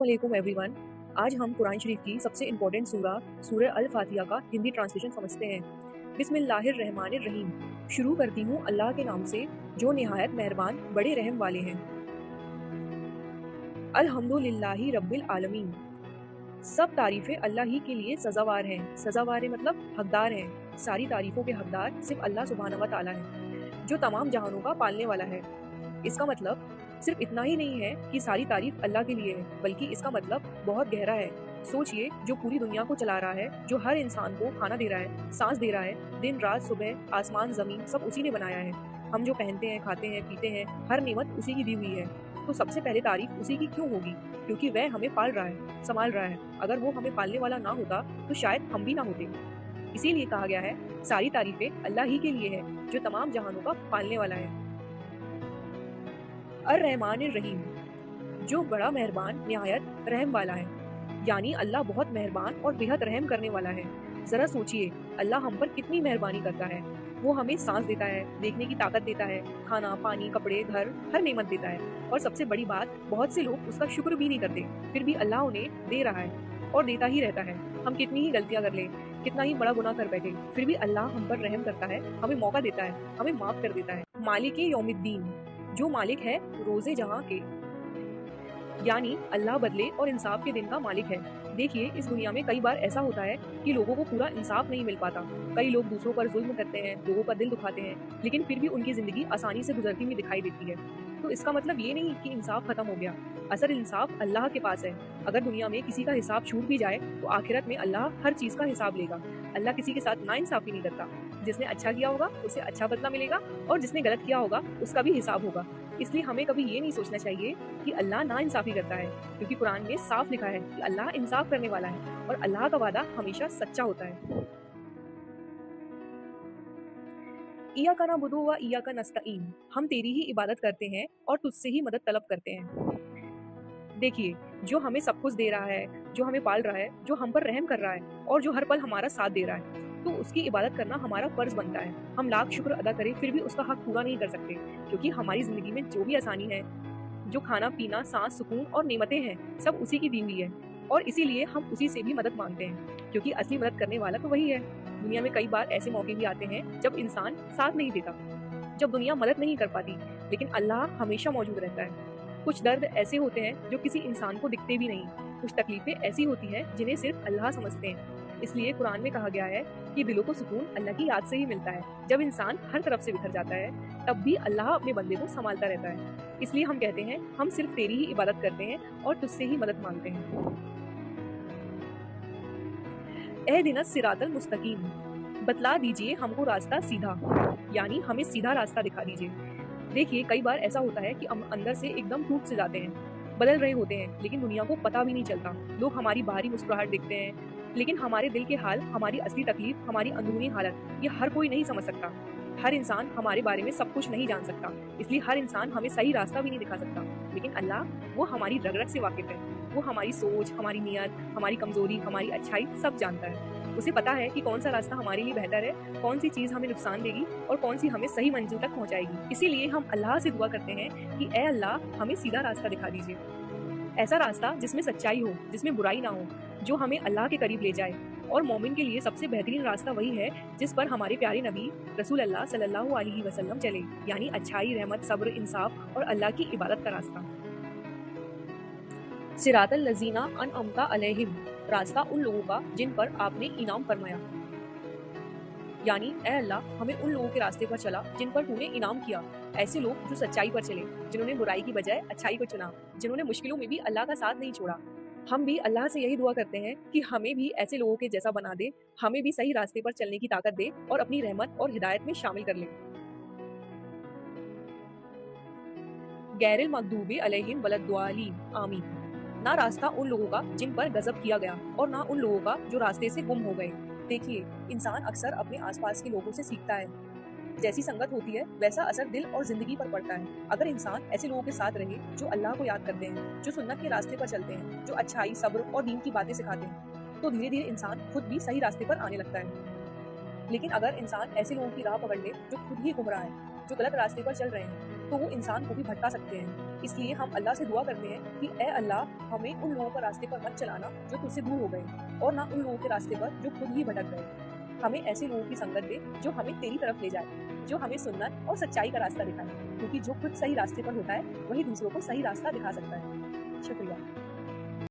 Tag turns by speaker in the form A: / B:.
A: वालेकुम एवरीवन। आज हम कुरान शरीफ की सबसे इम्पोर्टेंट सूरह अल फातिहा का हिंदी ट्रांसलेशन समझते हैं। बिस्मिल्लाहिर्रहमानिर्रहीम। शुरू करती हूँ अल्लाह के नाम से जो निहायत मेहरबान बड़े रहम वाले हैं। अल्हम्दुलिल्लाहि रब्बिल आलमीन। सब तारीफें अल्लाह ही के लिए सजावार हैं। सजावार है मतलब हकदार हैं। सारी तारीफों के हकदार सिर्फ अल्लाह सुब्हानहू व तआला है जो तमाम जहानों का पालने वाला है। इसका मतलब सिर्फ इतना ही नहीं है कि सारी तारीफ अल्लाह के लिए है, बल्कि इसका मतलब बहुत गहरा है। सोचिए, जो पूरी दुनिया को चला रहा है, जो हर इंसान को खाना दे रहा है, सांस दे रहा है, दिन रात सुबह आसमान जमीन सब उसी ने बनाया है। हम जो पहनते हैं, खाते हैं, पीते हैं, हर नेमत उसी की दी हुई है। तो सबसे पहले तारीफ उसी की क्यों होगी? क्योंकि वह हमें पाल रहा है, संभाल रहा है। अगर वो हमें पालने वाला ना होता तो शायद हम भी ना होते। इसीलिए कहा गया है, सारी तारीफें अल्लाह ही के लिए है जो तमाम जहानों का पालने वाला है। अर्रहमानिर्रहीम, जो बड़ा मेहरबान निहायत रहम वाला है, यानी अल्लाह बहुत मेहरबान और बेहद रहम करने वाला है। जरा सोचिए, अल्लाह हम पर कितनी मेहरबानी करता है। वो हमें सांस देता है, देखने की ताकत देता है, खाना पानी कपड़े घर हर नेमत देता है। और सबसे बड़ी बात, बहुत से लोग उसका शुक्र भी नहीं करते, फिर भी अल्लाह उन्हें दे रहा है और देता ही रहता है। हम कितनी ही गलतियां कर लें, कितना ही बड़ा गुनाह कर बैठे, फिर भी अल्लाह हम पर रहम करता है, हमें मौका देता है, हमें माफ कर देता है। मालिक यौमिद्दीन, जो मालिक है रोजे जहां के, यानी अल्लाह बदले और इंसाफ के दिन का मालिक है। देखिए, इस दुनिया में कई बार ऐसा होता है कि लोगों को पूरा इंसाफ नहीं मिल पाता। कई लोग दूसरों पर जुल्म करते हैं, लोगों का दिल दुखाते हैं, लेकिन फिर भी उनकी जिंदगी आसानी से गुजरती हुई दिखाई देती है। तो इसका मतलब ये नहीं कि इंसाफ खत्म हो गया। असल इंसाफ अल्लाह के पास है। अगर दुनिया में किसी का हिसाब छूट भी जाए तो आखिरत में अल्लाह हर चीज का हिसाब लेगा। अल्लाह किसी के साथ नाइंसाफी नहीं करता। जिसने अच्छा किया होगा उसे अच्छा बदला मिलेगा और जिसने गलत किया होगा उसका भी हिसाब होगा। इसलिए हमें कभी ये नहीं सोचना चाहिए कि अल्लाह ना इंसाफी करता है, क्योंकि कुरान में साफ लिखा है कि अल्लाह इंसाफ करने वाला है और अल्लाह का वादा हमेशा सच्चा होता है। इय्याका नअबुदु व इय्याका नस्तईन, हम तेरी ही इबादत करते हैं और तुझसे ही मदद तलब करते हैं। देखिए, जो हमें सब कुछ दे रहा है, जो हमें पाल रहा है, जो हम पर रहम कर रहा है और जो हर पल हमारा साथ दे रहा है, तो उसकी इबादत करना हमारा फर्ज बनता है। हम लाख शुक्र अदा करें फिर भी उसका हक पूरा नहीं कर सकते, क्योंकि हमारी जिंदगी में जो भी आसानी है, जो खाना पीना सांस सुकून और नेमतें हैं, सब उसी की दी हुई है। और इसीलिए हम उसी से भी मदद मांगते हैं, क्योंकि असली मदद करने वाला तो वही है। दुनिया में कई बार ऐसे मौके भी आते हैं जब इंसान साथ नहीं देता, जब दुनिया मदद नहीं कर पाती, लेकिन अल्लाह हमेशा मौजूद रहता है। कुछ दर्द ऐसे होते हैं जो किसी इंसान को दिखते भी नहीं, कुछ तकलीफें ऐसी होती हैं जिन्हें सिर्फ अल्लाह समझते हैं। इसलिए कुरान में कहा गया है कि दिलों को सुकून अल्लाह की याद से ही मिलता है। जब इंसान हर तरफ से बिखर जाता है, तब भी अल्लाह अपने बंदे को संभालता रहता है। इसलिए हम कहते हैं, हम सिर्फ तेरी ही इबादत करते हैं और तुझसे ही मदद मांगते हैं। एहदिनस सिरातल मुस्तकीम, बतला दीजिए हमको रास्ता सीधा, यानी हमें सीधा रास्ता दिखा दीजिए। देखिए, कई बार ऐसा होता है कि हम अंदर से एकदम टूट से जाते हैं, बदल रहे होते हैं, लेकिन दुनिया को पता भी नहीं चलता। लोग हमारी बाहरी मुस्कुराहट देखते हैं, लेकिन हमारे दिल के हाल, हमारी असली तकलीफ, हमारी अंदरूनी हालत, ये हर कोई नहीं समझ सकता। हर इंसान हमारे बारे में सब कुछ नहीं जान सकता, इसलिए हर इंसान हमें सही रास्ता भी नहीं दिखा सकता। लेकिन अल्लाह, वो हमारी रग रग से वाकिफ है। वो हमारी सोच, हमारी नियत, हमारी कमजोरी, हमारी अच्छाई सब जानता है। उसे पता है कि कौन सा रास्ता हमारे लिए बेहतर है, कौन सी चीज हमें नुकसान देगी और कौन सी हमें सही मंजिल तक पहुंचाएगी। इसीलिए हम अल्लाह से दुआ करते हैं कि ए अल्लाह, हमें सीधा रास्ता दिखा दीजिए। ऐसा रास्ता जिसमें सच्चाई हो, जिसमें बुराई ना हो, जो हमें अल्लाह के करीब ले जाए। और मोमिन के लिए सबसे बेहतरीन रास्ता वही है जिस पर हमारे प्यारे नबी रसूल अल्लाह सल्लल्लाहु अलैहि वसल्लम चले, यानी अच्छाई, रहमत, सब्र, इंसाफ और अल्लाह की इबादत का रास्ता। सिरातल लजीना अनअमता अलैहिम, रास्ता उन लोगों का जिन पर आपने इनाम फरमाया, यानी ए अल्लाह, हमें उन लोगों के रास्ते पर चला जिन पर तूने इनाम किया। ऐसे लोग जो सच्चाई पर चले, जिन्होंने बुराई की बजाय अच्छाई को चुना, जिन्होंने मुश्किलों में भी अल्लाह का साथ नहीं छोड़ा। हम भी अल्लाह से यही दुआ करते हैं कि हमें भी ऐसे लोगों के जैसा बना दे, हमें भी सही रास्ते पर चलने की ताकत दे और अपनी रहमत और हिदायत में शामिल कर ले। गैरिल मगदूबी अलैहिम वलद्दालिन, आमीन। ना रास्ता उन लोगों का जिन पर गजब किया गया और ना उन लोगों का जो रास्ते से गुम हो गए। देखिए, इंसान अक्सर अपने आसपास के लोगों से सीखता है। जैसी संगत होती है वैसा असर दिल और जिंदगी पर पड़ता है। अगर इंसान ऐसे लोगों के साथ रहे जो अल्लाह को याद करते हैं, जो सुन्नत के रास्ते पर चलते हैं, जो अच्छाई, सब्र और दीन की बातें सिखाते हैं, तो धीरे धीरे इंसान खुद भी सही रास्ते पर आने लगता है। लेकिन अगर इंसान ऐसे लोगों की राह पकड़ ले जो खुद ही गुमराह है, जो गलत रास्ते पर चल रहे हैं, तो वो इंसान को भी भटका सकते हैं। इसलिए हम अल्लाह से दुआ करते हैं कि ए अल्लाह, हमें उन लोगों के रास्ते पर मत चलाना जो तुझसे दूर हो गए, और ना उन लोगों के रास्ते पर जो खुद ही भटक गए। हमें ऐसे लोगों की संगत दे जो हमें तेरी तरफ ले जाए, जो हमें सुन्नत और सच्चाई का रास्ता दिखाए, क्योंकि जो खुद सही रास्ते पर होता है वही दूसरों को सही रास्ता दिखा सकता है। शुक्रिया।